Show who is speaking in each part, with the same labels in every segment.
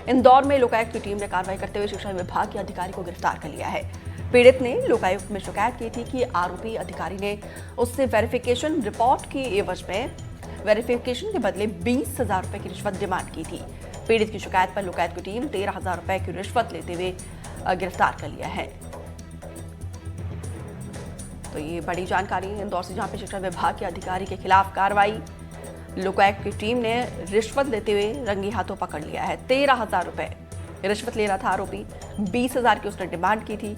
Speaker 1: इंदौर में लोकायुक्त की टीम ने कार्रवाई करते हुए शिक्षा विभाग के अधिकारी को गिरफ्तार कर लिया है। पीड़ित ने लोकायुक्त में शिकायत की थी कि आरोपी अधिकारी ने उससे वेरिफिकेशन रिपोर्ट की एवज में वेरिफिकेशन के बदले 20,000 रुपए की रिश्वत डिमांड की थी। पीड़ित की शिकायत पर लोकायुक्त की टीम 13,000 रुपए की रिश्वत लेते हुए गिरफ्तार कर लिया है। तो ये बड़ी जानकारी इंदौर से, जहां पे शिक्षा विभाग के अधिकारी के खिलाफ कार्रवाई। लोकायुक्त की टीम ने रिश्वत लेते हुए रंगे हाथों पकड़ लिया है। 13,000 रुपए रिश्वत ले रहा था आरोपी, 20,000 की उसने डिमांड की थी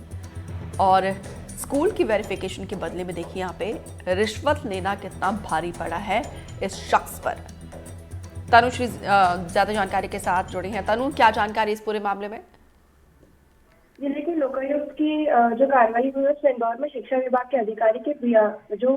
Speaker 1: और स्कूल की वेरिफिकेशन के बदले में देखिए यहाँ पे रिश्वत लेना कितना भारी पड़ा है इस शख्स पर। तनुश्री ज्यादा जानकारी के साथ जुड़ी हैं। तनु, क्या जानकारी इस पूरे मामले में?
Speaker 2: जिले के लोकायुक्त की जो कार्रवाई हुई है उसमें इंदौर में शिक्षा विभाग के अधिकारी के जो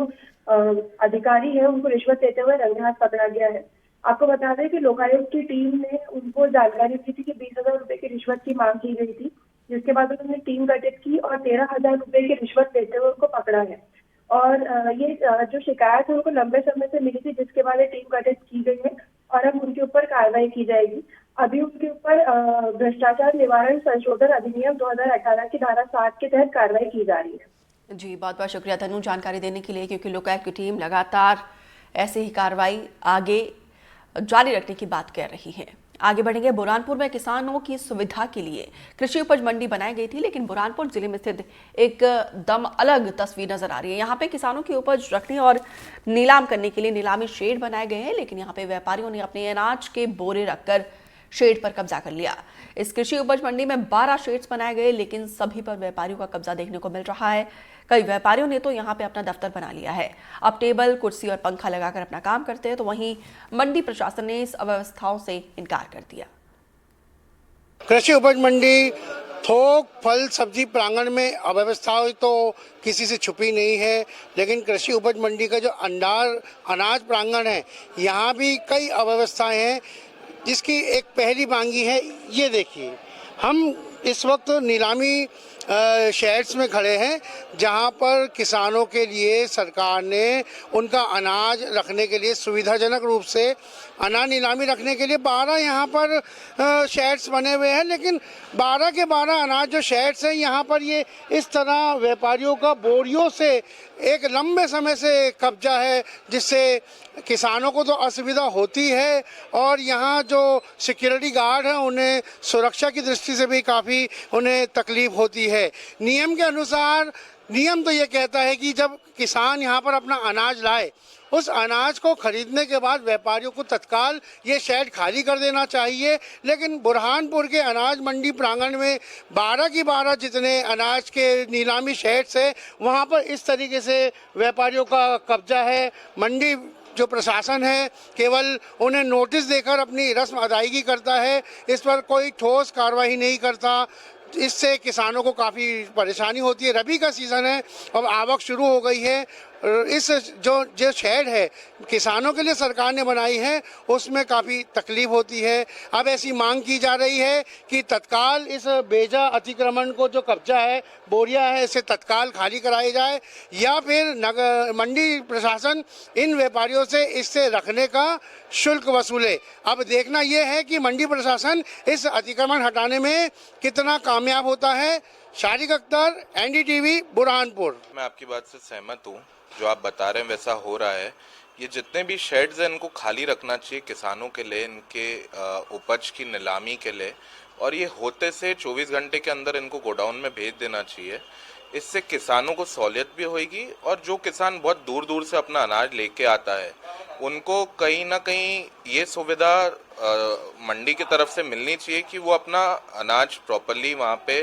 Speaker 2: अधिकारी है उनको रिश्वत देते हुए रंगे हाथ पकड़ा गया है। आपको बता दें कि लोकायुक्त की टीम ने उनको जानकारी दी थी कि 20,000 रुपए की रिश्वत की मांग की गई थी, जिसके बाद उन्होंने टीम गठित की और 13,000 रुपए की रिश्वत देते हुए उनको पकड़ा है। और ये जो शिकायत है उनको लंबे समय से मिली थी, जिसके बाद टीम गठित की गई है और अब उनके ऊपर कार्रवाई की जाएगी। अभी उनके ऊपर भ्रष्टाचार निवारण संशोधन अधिनियम 2018 की धारा 7 के तहत कार्रवाई की जा रही है।
Speaker 1: जी, बहुत बहुत शुक्रिया तनु जानकारी देने के लिए, क्योंकि लोकायुक्त की टीम लगातार ऐसे ही कार्रवाई आगे जारी रखने की बात कर रही है। आगे बढ़ेंगे। बुरहानपुर में किसानों की सुविधा के लिए कृषि उपज मंडी बनाई गई थी, लेकिन बुरहानपुर जिले में स्थित एक दम अलग तस्वीर नजर आ रही है। यहाँ पे किसानों की उपज रखने और नीलाम करने के लिए नीलामी शेड बनाए गए हैं, लेकिन यहाँ पे व्यापारियों ने अपने अनाज के बोरे रखकर शेड पर कब्जा कर लिया। इस कृषि उपज मंडी में 12 शेड्स बनाए गए, लेकिन सभी पर व्यापारियों का कब्जा देखने को मिल रहा है। कई व्यापारियों ने तो यहाँ पे अपना दफ्तर बना लिया है। अब टेबल, कुर्सी और पंखा लगाकर अपना काम करते हैं, तो वहीं मंडी प्रशासन ने इस अव्यवस्थाओं से इनकार कर दिया।
Speaker 3: कृषि उपज मंडी थोक फल सब्जी प्रांगण में अव्यवस्था तो किसी से छुपी नहीं है, लेकिन कृषि उपज मंडी का जो अनाज प्रांगण है यहाँ भी कई अव्यवस्थाएं हैं, जिसकी एक पहली मांगी है। ये देखिए, हम इस वक्त नीलामी शेड्स में खड़े हैं, जहां पर किसानों के लिए सरकार ने उनका अनाज रखने के लिए सुविधाजनक रूप से अनाज नीलामी रखने के लिए 12 यहाँ पर शेड्स बने हुए हैं। लेकिन 12 के 12 अनाज जो शेड्स हैं यहाँ पर ये इस तरह व्यापारियों का बोरियों से एक लंबे समय से कब्जा है, जिससे किसानों को तो असुविधा होती है और यहाँ जो सिक्योरिटी गार्ड हैं उन्हें सुरक्षा की दृष्टि से भी काफ़ी उन्हें तकलीफ होती है। नियम के अनुसार नियम तो ये कहता है कि जब किसान यहाँ पर अपना अनाज लाए, उस अनाज को खरीदने के बाद व्यापारियों को तत्काल ये शेड खाली कर देना चाहिए। लेकिन बुरहानपुर के अनाज मंडी प्रांगण में 12 की 12 जितने अनाज के नीलामी शेड्स है, वहाँ पर इस तरीके से व्यापारियों का कब्जा है। मंडी जो प्रशासन है केवल उन्हें नोटिस देकर अपनी रस्म अदायगी करता है, इस पर कोई ठोस कार्रवाई नहीं करता। इससे किसानों को काफ़ी परेशानी होती है। रबी का सीज़न है, अब आवक शुरू हो गई है। इस जो शेड है किसानों के लिए सरकार ने बनाई है, उसमें काफ़ी तकलीफ होती है। अब ऐसी मांग की जा रही है कि तत्काल इस बेजा अतिक्रमण को जो कब्जा है, बोरिया है, इसे तत्काल खाली कराई जाए, या फिर नगर मंडी प्रशासन इन व्यापारियों से इससे रखने का शुल्क वसूले। अब देखना यह है कि मंडी प्रशासन इस अतिक्रमण हटाने में कितना कामयाब होता है। शारिक अख्तर, एनडीटीवी, बुरहानपुर।
Speaker 4: मैं आपकी बात से सहमत हूँ, जो आप बता रहे हैं वैसा हो रहा है। ये जितने भी शेड्स हैं इनको खाली रखना चाहिए किसानों के लिए, इनके उपज की नीलामी के लिए, और ये होते से 24 घंटे के अंदर इनको गोडाउन में भेज देना चाहिए। इससे किसानों को सहूलियत भी होगी, और जो किसान बहुत दूर दूर से अपना अनाज लेके आता है उनको कहीं ना कहीं ये सुविधा मंडी की तरफ से मिलनी चाहिए कि वो अपना अनाज प्रॉपरली वहाँ पे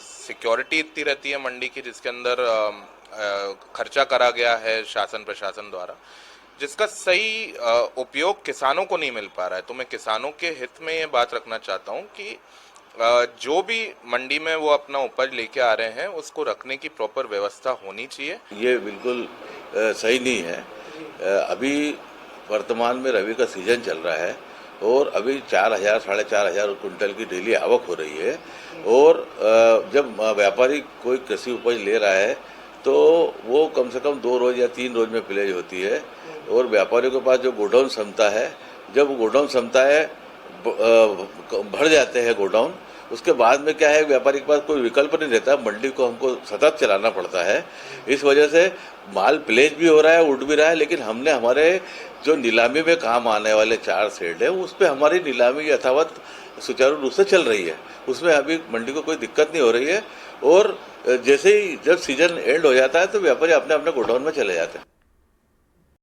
Speaker 4: सिक्योरिटी इतनी रहती है मंडी की, जिसके अंदर खर्चा करा गया है शासन प्रशासन द्वारा, जिसका सही उपयोग किसानों को नहीं मिल पा रहा है। तो मैं किसानों के हित में ये बात रखना चाहता हूँ कि जो भी मंडी में वो अपना उपज लेके आ रहे हैं उसको रखने की प्रॉपर व्यवस्था होनी चाहिए।
Speaker 5: ये बिल्कुल सही नहीं है। अभी वर्तमान में रबी का सीजन चल रहा है और अभी 4,000 साढ़े 4,000 कुंटल की डेली आवक हो रही है, और जब व्यापारी कोई कृषि उपज ले रहा है तो वो कम से कम 2 रोज या 3 रोज में पिलेज होती है, और व्यापारियों के पास जो गोडाउन क्षमता है, जब गोडाउन क्षमता है भर जाते हैं गोडाउन। उसके बाद में क्या है, व्यापारी के पास कोई विकल्प नहीं रहता, मंडी को हमको सतत चलाना पड़ता है। इस वजह से माल प्लेस भी हो रहा है, उठ भी रहा है, लेकिन हमने हमारे जो नीलामी में काम आने वाले 4 शेड है उस पर हमारी नीलामी यथावत सुचारू रूप से चल रही है। उसमें अभी मंडी को कोई दिक्कत नहीं हो रही है और जैसे ही जब सीजन एंड हो जाता है तो व्यापारी अपने अपने गोडाउन में चले जाते हैं।